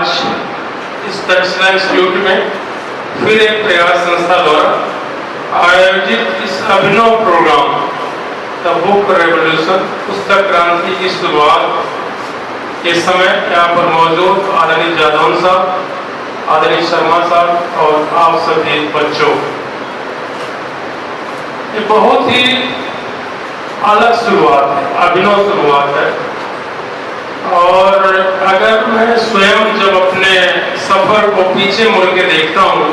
आज इस तक्षशिला इंस्टीट्यूट में फिर एक प्रयास संस्था द्वारा आयोजित इस अभिनव प्रोग्राम द बुक रेवोल्यूशन पुस्तक क्रांति की शुरुआत के समय यहाँ पर मौजूद आदरणीय जादौन साहब, आदरणीय शर्मा साहब और आप सभी बच्चों, ये बहुत ही अलग शुरुआत है, अभिनव शुरुआत है। और अगर मैं स्वयं जब अपने सफर को पीछे मुड़ के देखता हूँ,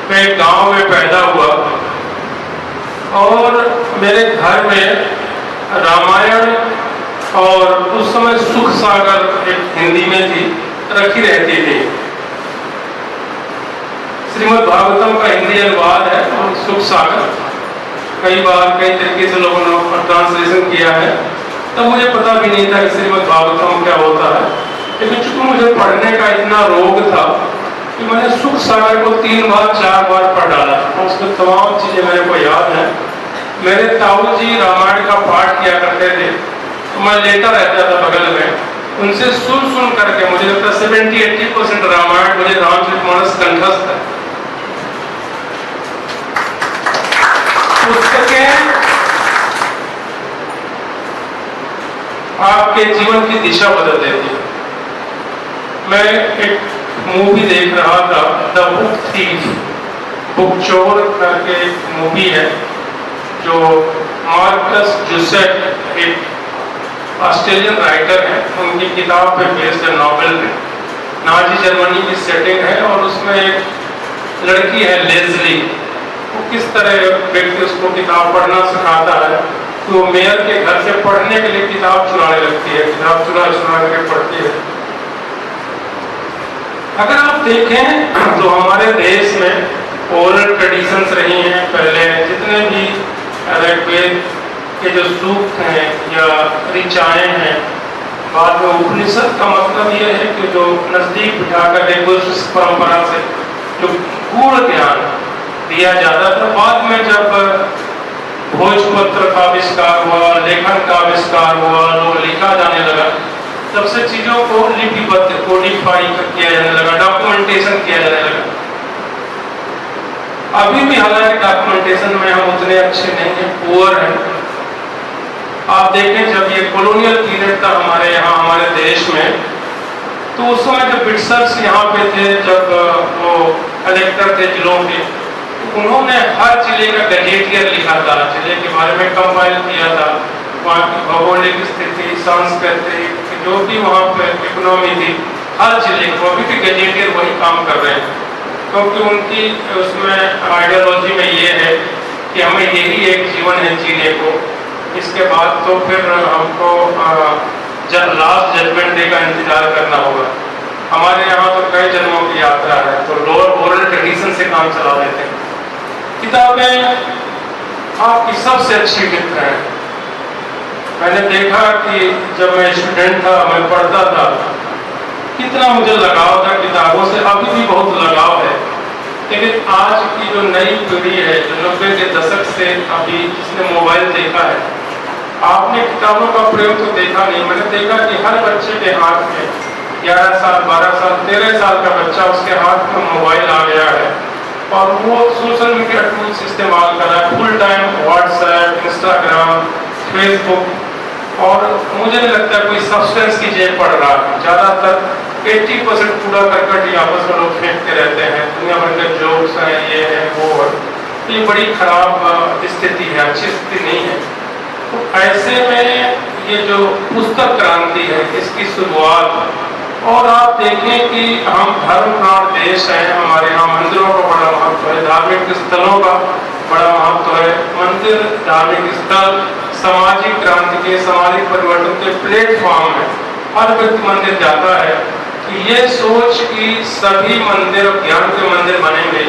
मैं एक गांव में पैदा हुआ और मेरे घर में रामायण और उस समय सुख सागर एक हिंदी में थी, रखी रहती थी। श्रीमद् भागवतम का हिंदी अनुवाद है और सुख सागर कई बार कई तरीके से लोगों ने ट्रांसलेशन किया है, तब मुझे पता भी नहीं था कि श्रीमद् भागवतम क्या होता है। लेकिन चूंकि मुझे पढ़ने का इतना रोग था कि मैंने सुख सागर को 3 बार 4 बार पढ़ डाला और उसमें तमाम चीजें मेरे को याद हैं। मेरे ताऊ जी रामायण का पाठ किया करते थे, तो मैं लेता रहता था बगल में, उनसे सुन करके मुझे लगता है 70-80% रामायण मुझे रामचरितमानस कंठस्थ है। पुस्तकें आपके जीवन की दिशा बदल देती है। मैं एक मूवी देख रहा था, द बुक थीफ, बुक चोर करके एक मूवी है जो मार्कस जुसेट एक ऑस्ट्रेलियन राइटर है, उनकी किताब पे बेस्ड है, नॉवेल पे। नाजी जर्मनी की सेटिंग है और उसमें एक लड़की है लेज़ली, वो किस तरह व्यक्ति उसको किताब पढ़ना सिखाता है, तो मेयर के घर से पढ़ने के लिए किताब चुराने लगती है, किताब चुरा के पढ़ती है। अगर आप देखें तो हमारे देश में ओरल ट्रेडिशंस रही हैं। पहले जितने भी ऋग्वेद के जो सूक्त हैं या ऋचाएँ हैं, बाद में उपनिषद का मतलब ये है कि जो नजदीक बिठाकर एक परंपरा से जो गूढ़ ज्ञान दिया जाता था। बाद में जब भोजपत्र का आविष्कार हुआ, लेखन का आविष्कार हुआ, लोग लिखा जाने लगा, तब से चीजों को लिपिबद्ध कोडिफाई किया जाने लगा, डॉक्यूमेंटेशन किया जाने लगा। अभी भी हालांकि डॉक्यूमेंटेशन में हम उतने अच्छे नहीं हैं, पुअर हैं। आप देखें जब ये कॉलोनियल पीरियड था हमारे यहाँ, हमारे देश में, तो उस समय जब ब्रिटिशर्स यहाँ पे थे, जब वो कलेक्टर थे जिलों के, उन्होंने हर जिले का गजेटियर लिखा था, जिले के बारे में कंपाइल किया था, वहाँ की भौगोलिक स्थिति, सांस्कृतिक, जो भी वहाँ पे इकोनॉमी थी, हर जिले को। अभी भी गजेटियर वही काम कर रहे हैं, क्योंकि उनकी उसमें आइडियोलॉजी में ये है कि हमें यही एक जीवन है जीने को, इसके बाद तो फिर हमको लास्ट जजमेंट डे का इंतजार करना होगा। हमारे यहाँ तो कई जन्मों की यात्रा है, तो लोअर ओरल ट्रेडिशन से काम चला लेते हैं। किताबें आपकी सबसे अच्छी मित्र हैं। मैंने देखा कि जब मैं स्टूडेंट था, मैं पढ़ता था, कितना मुझे लगाव था किताबों से, अभी भी बहुत लगाव है। लेकिन आज की जो नई पीढ़ी है, जो 90 के दशक से अभी जिसने मोबाइल देखा है, आपने किताबों का प्रयोग तो देखा नहीं। मैंने देखा कि हर बच्चे के हाथ में 11 साल, 12 साल, 13 साल का बच्चा, उसके हाथ में मोबाइल आ गया है और वो सोशल मीडिया टूल्स इस्तेमाल कर रहा है full time, WhatsApp, Instagram, Facebook, और मुझे नहीं लगता कोई सब्सटेंस की चीजें पढ़ रहा है। ज़्यादातर 80% कूड़ा करकट ही आपस में लोग फेंकते रहते हैं, दुनिया भर के जोक्स हैं, ये है वो है। ये बड़ी खराब स्थिति है, अच्छी स्थिति नहीं है। तो ऐसे में ये जो पुस्तक क्रांति है, इसकी शुरुआत, और आप देखें कि हम धर्म प्राण देश है, हमारे यहाँ मंदिरों का बड़ा महत्व है, धार्मिक स्थलों का बड़ा महत्व है। मंदिर, धार्मिक स्थल सामाजिक क्रांति के, सामाजिक परिवर्तन के प्लेटफॉर्म है। हर व्यक्ति मंदिर जाता है कि ये सोच कि सभी मंदिर ज्ञान के मंदिर बनेंगे,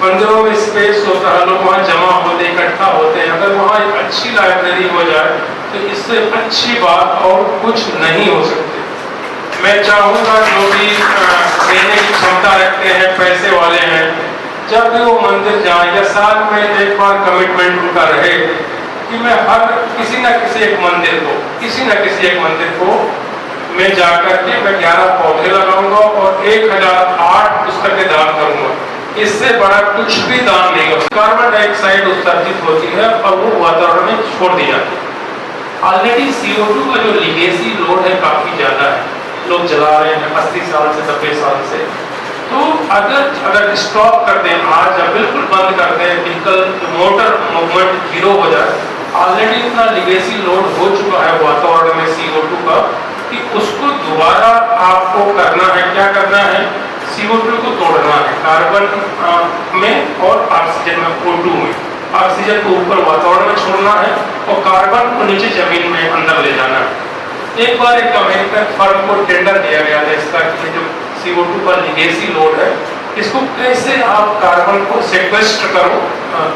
मंदिरों में स्पेस होता है, लोग वहाँ जमा होते, इकट्ठा होते हैं। अगर वहाँ एक अच्छी लाइब्रेरी हो जाए तो इससे अच्छी बात और कुछ नहीं हो सकती। मैं चाहूँगा जो भी देने की क्षमता रखते हैं, पैसे वाले हैं, जब भी वो मंदिर जाए या साल में एक बार कमिटमेंट उनका रहे कि मैं हर किसी न किसी एक मंदिर को में जाकर के मैं 11 पौधे लगाऊंगा और 1008 पुस्तकें दान करूंगा। इससे बड़ा कुछ भी दान नहीं होता। कार्बन डाइऑक्साइड उत्सर्जित होती है और वो वातावरण में छोड़ दी जाती है। ऑलरेडी CO2 का जो लीगेसी लोड है काफी ज्यादा है, लोग जला रहे हैं 80 साल से 90 साल से। तो अगर स्टॉप कर दें आज या बिल्कुल बंद कर दें, व्हीकल मोटर मूवमेंट जीरो हो जाए, ऑलरेडी इतना लीगेसी लोड हो चुका है वातावरण में CO2 का कि उसको दोबारा आपको करना है। क्या करना है? CO2 को तोड़ना है कार्बन में और ऑक्सीजन में, O2 में। ऑक्सीजन को ऊपर वातावरण में छोड़ना है और कार्बन को नीचे जमीन में अंदर ले जाना है। एक बार एक अमेरिकन फर्म को टेंडर दिया गया था इसका कि जो CO2 का लीगेसी लोड है, इसको कैसे आप कार्बन को सेक्वेस्टर करो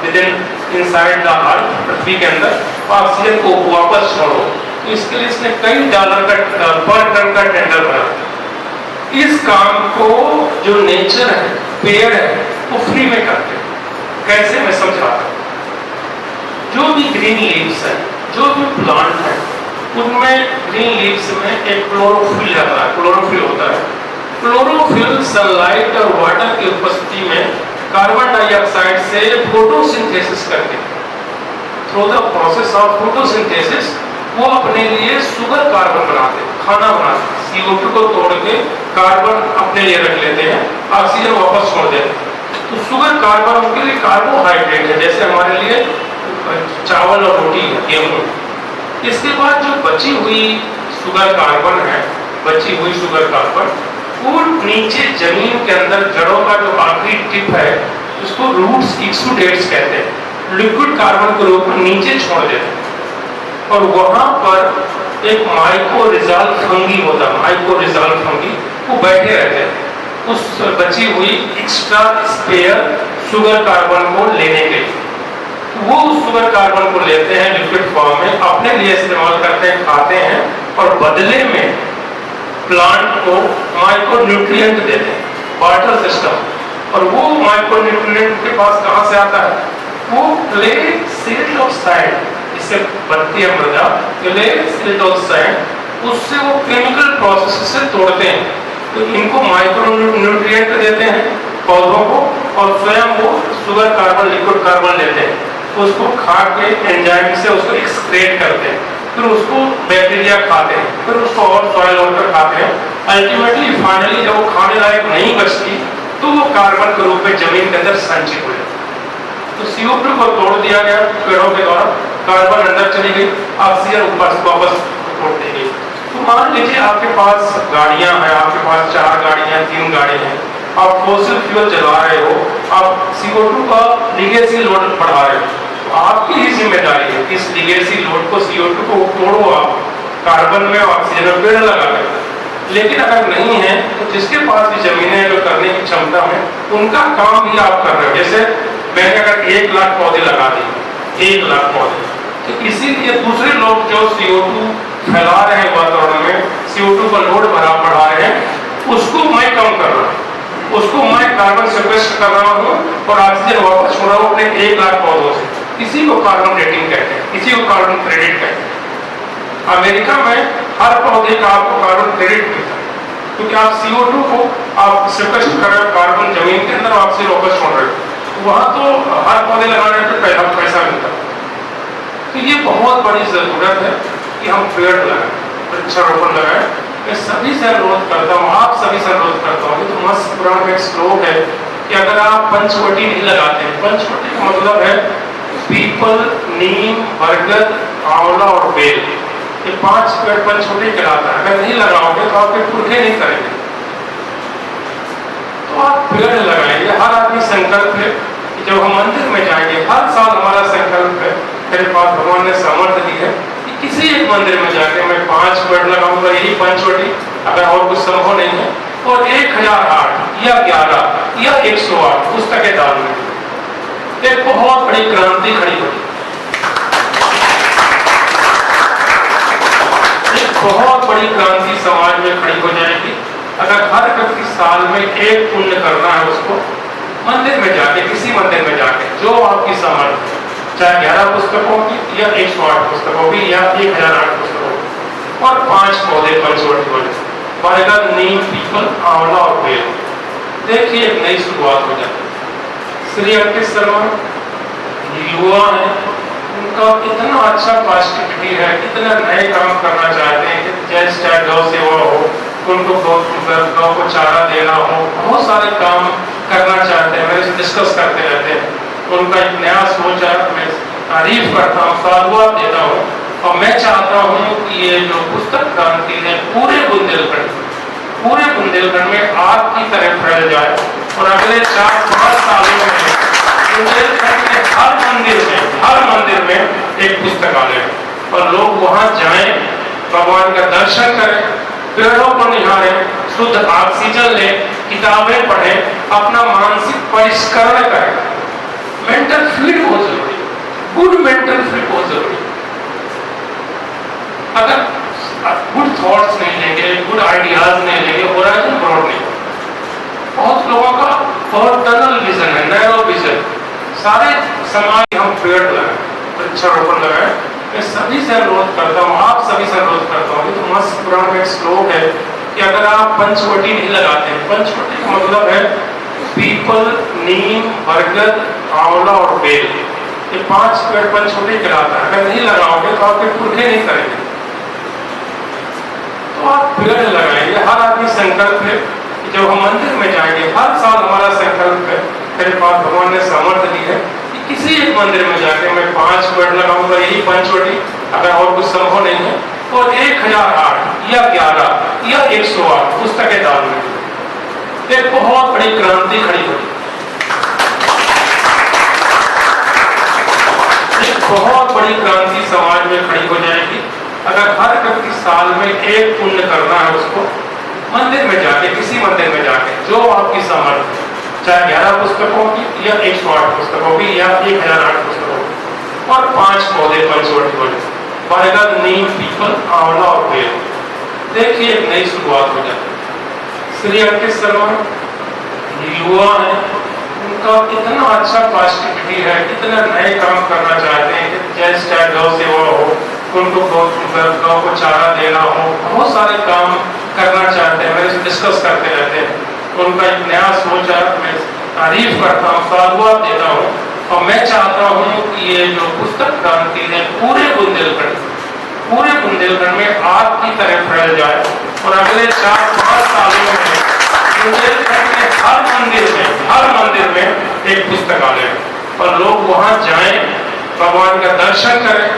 within inside the earth, पृथ्वी के अंदर, ऑक्सीजन को वापस छोड़ो। तो इसके लिए इसने कई डॉलर का पर टन का टेंडर बनाया। इस काम को जो नेचर है, पेड़ है, वो फ्री में करते हैं। कैसे? मैं समझाता हूं। जो भी ग्रीन लीव्स है, जो भी प्लांट है, उनमें ग्रीन लीव्स में एक क्लोरोफिल जाता है, क्लोरोफिल होता है। क्लोरोफिल सनलाइट और वाटर की उपस्थिति में कार्बन डाइऑक्साइड से फोटोसिंथेसिस करके, through the process of photosynthesis, वो अपने लिए शुगर कार्बन बनाते हैं, खाना बनाते हैं। CO2 को तोड़ के कार्बन अपने लिए रख लेते हैं, ऑक्सीजन वापस छोड़ देते हैं। तो शुगर कार्बन उनके लिए कार्बोहाइड्रेट है, जैसे हमारे लिए चावल और रोटी है, गेहूं। इसके बाद जो बची हुई शुगर कार्बन है, बची हुई शुगर कार्बन, वो नीचे जमीन के अंदर जड़ों का जो आखिरी टिप है, उसको रूट्स एक्सुडेट्स कहते हैं, लिक्विड कार्बन के रूप में नीचे छोड़ देते हैं। और वहां पर एक माइकोरिजाल फंगी होता है, माइकोरिजाल फंगी, वो बैठे रहते हैं उस बची हुई एक्स्ट्रा स्पेयर शुगर कार्बन को लेने के लिए। वो शुगर कार्बन को लेते हैं लिक्विड फॉर्म में, अपने लिए इस्तेमाल करते हैं, खाते हैं, और बदले में प्लांट को माइक्रोन्यूट्रिएंट देते हैं, वाटर सिस्टम। और वो माइक्रोन्यूट्रिएंट के पास कहां से आता है? वो क्ले सिल्ट ऑक्साइड, इससे बनती है मृदा, क्ले सिल्ट ऑक्साइड, उससे वो केमिकल प्रोसेस से तोड़ते हैं। तो इनको माइक्रोन्यूट्रिएंट देते हैं पौधों को, और स्वयं वो शुगर कार्बन, लिक्विड कार्बन लेते हैं, उसको खा के एंजाइम से उसको एक्सक्रेट करते हैं, फिर उसको बैक्टीरिया खाते हैं, फिर उसको और सॉइल वाटर खाते हैं। अल्टीमेटली फाइनली जब वो खाने लायक नहीं बचती, तो वो कार्बन के रूप में जमीन के अंदर संचित हो जाती है। तो CO2 को तोड़ दिया गया पेड़ों के द्वारा, कार्बन अंदर चली गई, ऑक्सीजन ऊपर से वापस तोड़ दी गई। तो मान लीजिए आपके पास गाड़ियां हैं, आपके पास 4 गाड़ियां, 3 गाड़ी हैं, आप फॉसिल फ्यूल जला रहे हो, आप CO2 का लीगेसी लोड बढ़ा रहे हो, तो आपकी ही जिम्मेदारी है इस लीगेसी लोड को, CO2 को तोड़ो आप, कार्बन में ऑक्सीजन में पेड़ लगा दें। लेकिन अगर नहीं है तो जिसके पास भी जमीनें जो करने की क्षमता है, उनका काम भी आप कर रहे हो। जैसे मैंने अगर 1 लाख पौधे लगा दिए, 1 लाख पौधे, तो इसीलिए दूसरे लोग जो CO2 फैला रहे हैं वातावरण में, CO2 का लोड बढ़ा रहे हैं, उसको मैं कम कर रहा हूँ, उसको मैं कार्बन सेक्वेस्टर कर रहा हूँ और ऑक्सीजन वापस छोड़ रहा हूँ अपने 1 लाख पौधों से। इसी को कार्बन रेटिंग कहते हैं, इसी को कार्बन क्रेडिट कहते हैं। अमेरिका में हर पौधे का आपको कार्बन क्रेडिट मिलता है, क्योंकि आप CO2 को आप सेक्वेस्टर कर रहे हो कार्बन जमीन के अंदर, ऑक्सीजन वापस छोड़ रहे हो। वहां तो हर पौधे लगाने पर पैसा मिलता है। तो ये बहुत बड़ी जरूरत है कि हम पेड़ लगाएं, वृक्षारोपण लगाएं। मैं सभी से अनुरोध करता हूँ, आप सभी से अनुरोध करता हूँ, तो मत्स्य पुराण में एक श्लोक है कि अगर आप पंचवटी नहीं लगाते, पंचवटी का मतलब है पीपल, नीम, बरगद, आंवला और बेल, ये 5 पेड़ पंचवटी कहलाता है। अगर नहीं लगाओगे तो आपके पुरखे नहीं करेंगे। तो आप पेड़ लगाएंगे। हर आदमी संकल्प है कि जब हम मंदिर में जाएंगे, हर साल हमारा संकल्प है, मेरे पास भगवान ने सामर्थ्य दी है कि किसी एक मंदिर में जाके मैं 5 पेड़ लगाऊंगा, यही पंचवटी, अगर और कुछ संभव नहीं है, और 1008 या 11 या 108 पुस्तकें दान में, एक बहुत बड़ी क्रांति खड़ी होगी, एक बहुत बड़ी क्रांति समाज में खड़ी हो जाएगी। अगर हर व्यक्ति साल में एक पुण्य करना है, उसको मंदिर में जाके, किसी मंदिर में जाके, जो आपकी सामर्थ्य, चाहे 11 पुस्तकों की या 108 पुस्तकों की या 1008 पुस्तकों की, और 5 पौधे पंचवटी बोले, बरगद, नीम, पीपल, आंवला और बेल। देखिए एक नई शुरुआत हो जाती है। श्री अंकित शर्मा युवा है, उनका इतना अच्छा पॉजिटिविटी है, इतना नए काम करना चाहते हैं कि जैसे गौ सेवा हो, उनको गौ को चारा देना हो, बहुत सारे काम करना चाहते हैं। मेरे से डिस्कस करते रहते हैं। उनका एक नया सोच है, मैं तारीफ करता हूँ, साधुवाद देता हूँ। और मैं चाहता हूँ कि ये जो पुस्तक क्रांति है पूरे बुंदेलखंड में आग की तरह फैल जाए और अगले 4-5 सालों में बुंदेलखंड के हर मंदिर में एक पुस्तकालय और लोग वहां जाएं, भगवान का दर्शन करें, पेड़ों को निहारें, शुद्ध ऑक्सीजन लें, किताबें पढ़ें, अपना मानसिक परिष्करण करें। मेंटल फीड बहुत जरूरी है, गुड मेंटल फीड बहुत जरूरी है। अगर गुड थॉट्स नहीं लेंगे, गुड आइडियाज नहीं लेंगे, होराइजन ब्रॉड नहीं। बहुत लोगों का बहुत टनल विजन है, नैरो विजन। सारे समाज हम पेड़ लगाएं, वृक्षारोपण लगाएं। मैं सभी से अनुरोध करता हूँ, आप सभी से अनुरोध करता हूँ। तो मस्त पुराण में एक श्लोक है कि अगर आप पंचवटी नहीं लगाते हैं, पंचवटी का मतलब है पीपल, नीम, बरगद, आंवला और बेल, ये 5 पेड़ पंचवटी कहलाता है। अगर नहीं लगाओगे तो आपके पुरखे नहीं करेंगे। तो आप पेड़ लगाएंगे। हर आदमी संकल्प है कि जब हम मंदिर में जाएंगे, हर साल हमारा संकल्प है, मेरे पास भगवान ने सामर्थ्य दी है कि किसी एक मंदिर में जाके मैं 5 पेड़ लगाऊंगा, यही पंचवटी, अगर और कुछ संभव नहीं है, और 1008 या 11 या 108 पुस्तकें दान में एक बहुत बड़ी क्रांति खड़ी होगी। एक बहुत बड़ी क्रांति समाज में खड़ी हो जाएगी। अगर हर व्यक्ति साल में एक पुण्य करना है, उसको मंदिर में जाके, किसी मंदिर में जाके, जो आपकी सामर्थ्य, चाहे 11 पुस्तकों की या 108 पुस्तकों की या 1008 पुस्तकों की, और 5 पौधे पंचवटी बोले, बरगद, नीम, पीपल, आंवला और बेल। देखिए एक नई शुरुआत हो जाती है। श्री अंकित शर्मा युवा है, उनका इतना अच्छा पॉजिटिविटी है, इतना नए काम करना चाहते हैं कि जैसे गौ सेवा हो, उनको गौ को चारा देना हो, बहुत सारे काम करना चाहते हैं। मेरे से डिस्कस करते रहते हैं। उनका एक नया सोच है, मैं तारीफ करता हूँ, साधुवाद देता हूँ। और मैं चाहता हूँ कि ये जो पुस्तक क्रांति है पूरे बुंदेलखंड में आग की तरह फैल जाए और अगले 4-5 सालों में बुंदेलखंड के हर मंदिर में एक पुस्तकालय और लोग वहां जाएं, भगवान का दर्शन करें,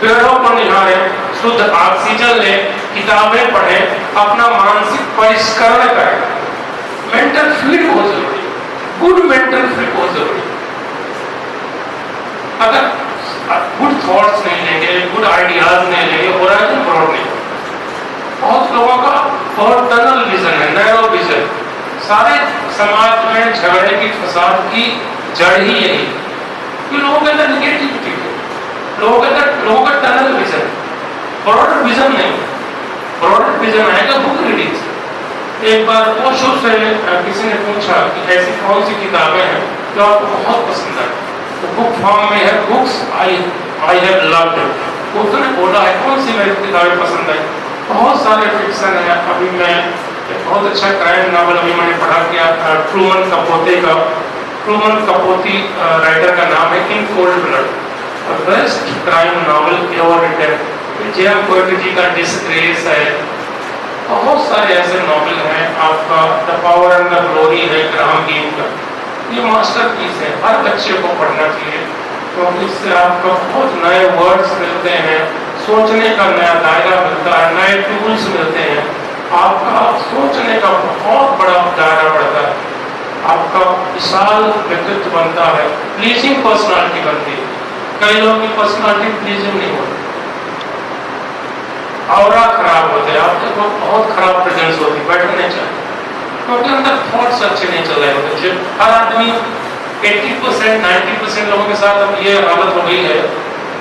पेड़ों को निहारें, शुद्ध ऑक्सीजन लें, किताबें पढ़ें, अपना मानसिक परिष्करण करें। मेंटल फीड बहुत जरूरी है, गुड मेंटल फीड बहुत जरूरी है। अगर गुड थॉट्स नहीं लेंगे, गुड आइडियाज नहीं लेंगे, होराइजन ब्रॉड नहीं। बहुत लोगों का बहुत टनल विजन है, नैरो विजन। सारे समाज में झगड़े की, फसाद की जड़ ही यही कि लोगों के अंदर निगेटिविटी है, लोगों का टनल विजन, ब्रॉडर विजन नहीं। ब्रॉडर विजन आएगा बुक रीडिंग से। एक बार ओशो से किसी ने पूछा कि ऐसी कौन सी किताबें हैं जो आपको बहुत पसंद है, तो बुक फॉर्म में है बुक्स आई हैव लव्ड। उसने बोला है कौन सी मेरी किताबें पसंद है। बहुत सारे फिक्शन है। अभी मैं बहुत अच्छा क्राइम नावल अभी मैंने पढ़ा किया ट्रूमन कपोते का। ट्रूमन कपोती राइटर का नाम है, in cold blood, best crime novel ever written. J M Coetzee का डिस्ग्रेस है। बहुत सारे ऐसे नावल हैं। आपका the power and the glory है ग्राहम गिन का। ये मास्टरपीस है, हर बच्चे को पढ़ना चाहिए क्योंकि इससे आपको बहुत नए वर्ड्स मिलते हैं, सोचने का नया दायरा मिलता है, नए टूल्स मिलते हैं, आपका सोचने का बहुत बड़ा दायरा बढ़ता है, आपका विशाल व्यक्तित्व बनता है, प्लीजिंग पर्सनालिटी बनती है। कई लोगों की पर्सनालिटी प्लीजिंग नहीं होती, ऑरा खराब होते हैं, आपके को बहुत खराब प्रेजेंस होती, बैठने नहीं चाहिए क्योंकि अंदर थॉट्स अच्छे नहीं चल रहे होते। हर आदमी 80% 90% लोगों के साथ अब ये हालत हो गई है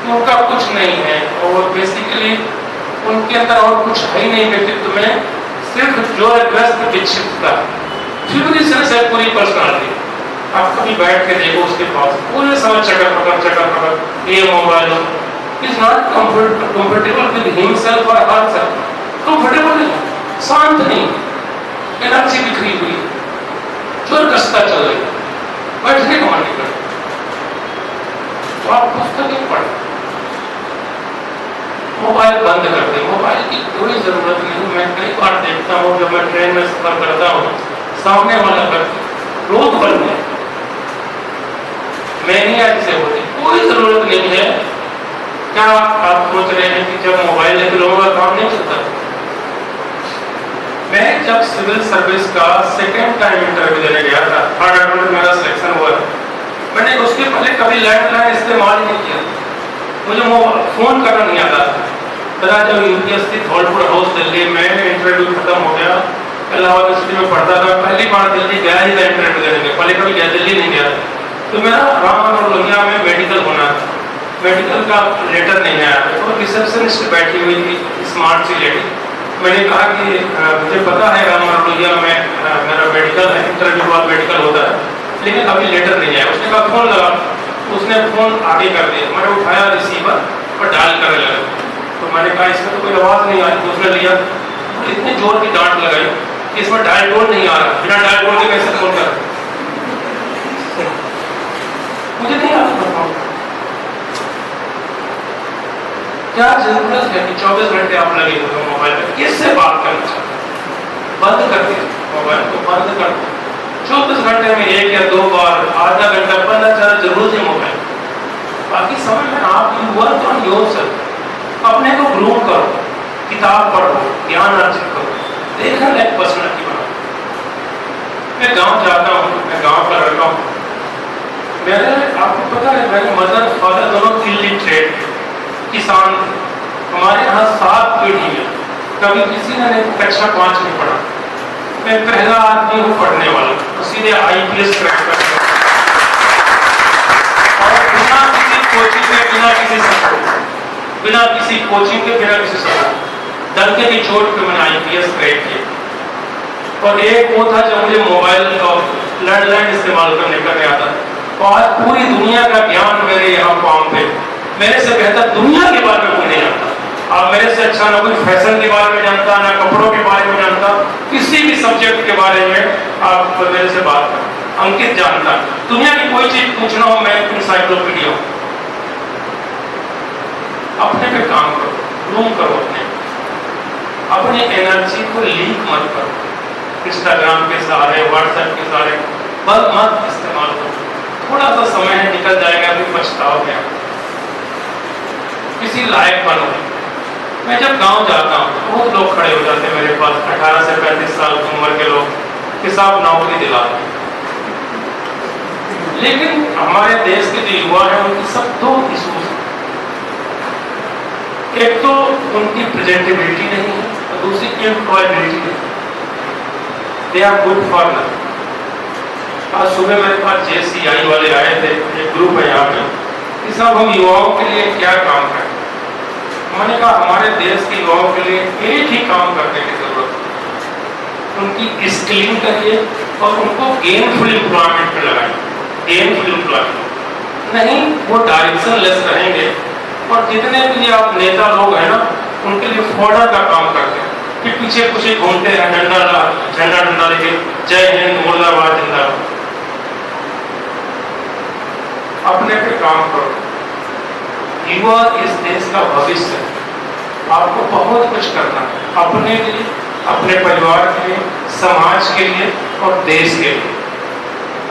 कि उनका कुछ नहीं है और बेसिकली उनके अंदर और कुछ है ही नहीं व्यक्तित्व में, सिर्फ जो है ग्रस्त विक्षिप्तता, फ्यूरियसनेस है पूरी पर्सनालिटी। आप कभी बैठ के देखो उसके पास पूरे समय चकर पकड़, ये mobile, is not comfortable with himself और हरसेल्फ, कंफर्टेबल नहीं, शांत नहीं, एनर्जी बिखरी हुई, जोर कसता चल रही, बैठने का मन नहीं करता, तो आप पुस्तकें पढ़ें, मोबाइल बंद कर दें। मोबाइल की कोई जरूरत नहीं। मैं कई बार देखता हूँ जब मैं ट्रेन में सफर करता हूँ, सामने वाला व्यक्ति रोक बंद है, मैं नहीं आज से होती, कोई जरूरत नहीं है। क्या आप सोच रहे हैं कि जब मोबाइल लेकर लोगों का काम नहीं चलता? मैं जब सिविल सर्विस का सेकेंड टाइम इंटरव्यू देने गया था, थर्ड अटेम्प्ट मेरा सिलेक्शन हुआ, मैंने उसके पहले कभी लैंडलाइन इस्तेमाल नहीं किया, मुझे फोन करना नहीं आता था। पता जब यूपीएससी धौलपुर हाउस दिल्ली में इंटरव्यू खत्म हो गया, इलाहाबाद यूनिवर्सिटी में पढ़ता था, पहली बार दिल्ली गया ही था इंटरव्यू देने के, पहले कभी गया दिल्ली नहीं गया, तो मेरा राम मनोरंजन में मेडिकल होना था, मेडिकल का लेटर नहीं आया, तो रिसेप्शनिस्ट बैठी हुई थी, स्मार्ट सी लेडी। मैंने कहा कि मुझे पता है राम मनोरंजन में मेरा मेडिकल है, इंटरव्यू बाद मेडिकल होता है, लेकिन अभी लेटर नहीं आया। उसने कहा फोन लगा, उसने फोन आगे कर दिया, मैंने उठाया रिसीवर और डायल करने लगा, तो मैंने कहा इसमें तो कोई आवाज़ नहीं आई, तो उसने लिया, इतने जोर की डांट लगाई कि इसमें डायल टोन नहीं आ रहा, बिना डायल टोन के कैसे फोन कर, मुझे नहीं आता बताओ क्या जरूरत है कि 24 घंटे आप लगे हुए हो मोबाइल पर, किससे बात करना चाहते? बंद कर दिया मोबाइल को, बंद कर दो। 24 घंटे में 1 या 2 बार आधा घंटा पढ़ना चाहे जरूर है मोबाइल, बाकी समय में आप वर्क ऑन योरसेल्फ, अपने को ग्रूम करो, किताब पढ़ो, ज्ञान अर्जित करो, देखा लाइक पर्सनैलिटी बनाओ। मैं गांव जाता हूँ, मैं गांव का लड़का हूँ, मेरे आपको पता है मेरे मदर फादर दोनों इलिटरेट किसान, हमारे यहाँ 7 पीढ़ी में कभी किसी ने कक्षा 5 में पढ़ा, मैं पहला आदमी हूँ पढ़ने वाला, सीधे IPS क्रैक कर गया, और बिना किसी कोचिंग के, बिना किसी सपोर्ट, बिना किसी कोचिंग के, बिना किसी सपोर्ट, डंके की चोट पे मैंने IPS क्रैक किया। और एक वो था जब मुझे मोबाइल और लैंडलाइन इस्तेमाल करने का नहीं आता, तो आज पूरी दुनिया का ज्ञान मेरे यहाँ पाँव पे, मेरे से बेहतर दुनिया के बारे में कोई नहीं जानता। आप मेरे से अच्छा ना कोई फैशन के बारे में जानता, ना कपड़ों के बारे में जानता, किसी भी सब्जेक्ट के बारे में आप मेरे से बात करें, अंकित जानता, दुनिया की कोई चीज पूछना हो मैं इंसाइक्लोपीडिया हूँ। अपने पे काम करो, ग्रूम करो, अपनी एनर्जी को लीक मत करो, इंस्टाग्राम के सहारे, व्हाट्सएप के सहारे मत इस्तेमाल करो। थोड़ा सा समय है, निकल जाएगा, अभी पछताओगे, किसी लायक बनो। मैं जब गांव जाता हूँ बहुत लोग खड़े हो जाते हैं मेरे पास, 18 से 35 साल की उम्र के लोग कि साहब नौकरी दिला दो, लेकिन हमारे देश के जो युवा हैं उनकी सब 2 इशूज, एक तो उनकी प्रेजेंटेबिलिटी नहीं है और दूसरी एम्प्लॉयबिलिटी नहीं, they are good for nothing. आज सुबह मेरे पास JCI वाले आए थे, एक ग्रुप है यहाँ पे, कि साहब हम युवाओं के लिए क्या काम करें। मैंने कहा हमारे देश के युवाओं के लिए एक ही काम करने की जरूरत है, उनकी स्किलिंग करिए और उनको गेनफुल एम्प्लॉयमेंट पे लगाएं। गेनफुल एम्प्लॉयमेंट नहीं, वो डायरेक्शन लेस रहेंगे। और जितने भी आप नेता लोग हैं ना, उनके लिए फॉर्डर का काम करते हैं, फिर पीछे पीछे घूमते हैं झंडा डंडा लेके, जय हिंद मुर्दाबाद जिंदाबाद। अपने पे काम करो, युवा इस देश का भविष्य है, आपको बहुत कुछ करना है, अपने लिए, अपने परिवार के लिए, समाज के लिए और देश के लिए।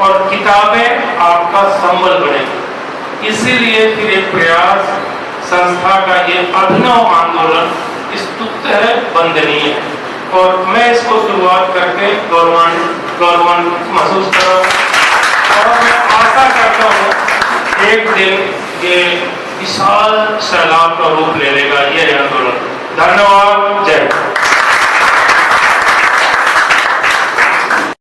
और किताबें आपका संबल बनेगी। इसीलिए फिर एक प्रयास, संस्था का ये अभिनव आंदोलन स्तुत्य है, वंदनीय है, और मैं इसको शुरुआत करके गौरवान्वित महसूस कर रहा हूँ। और मैं आशा करता हूँ एक दिन ये विशाल सैलाब का रूप ले लेगा ये आंदोलन। धन्यवाद, जय हिंद।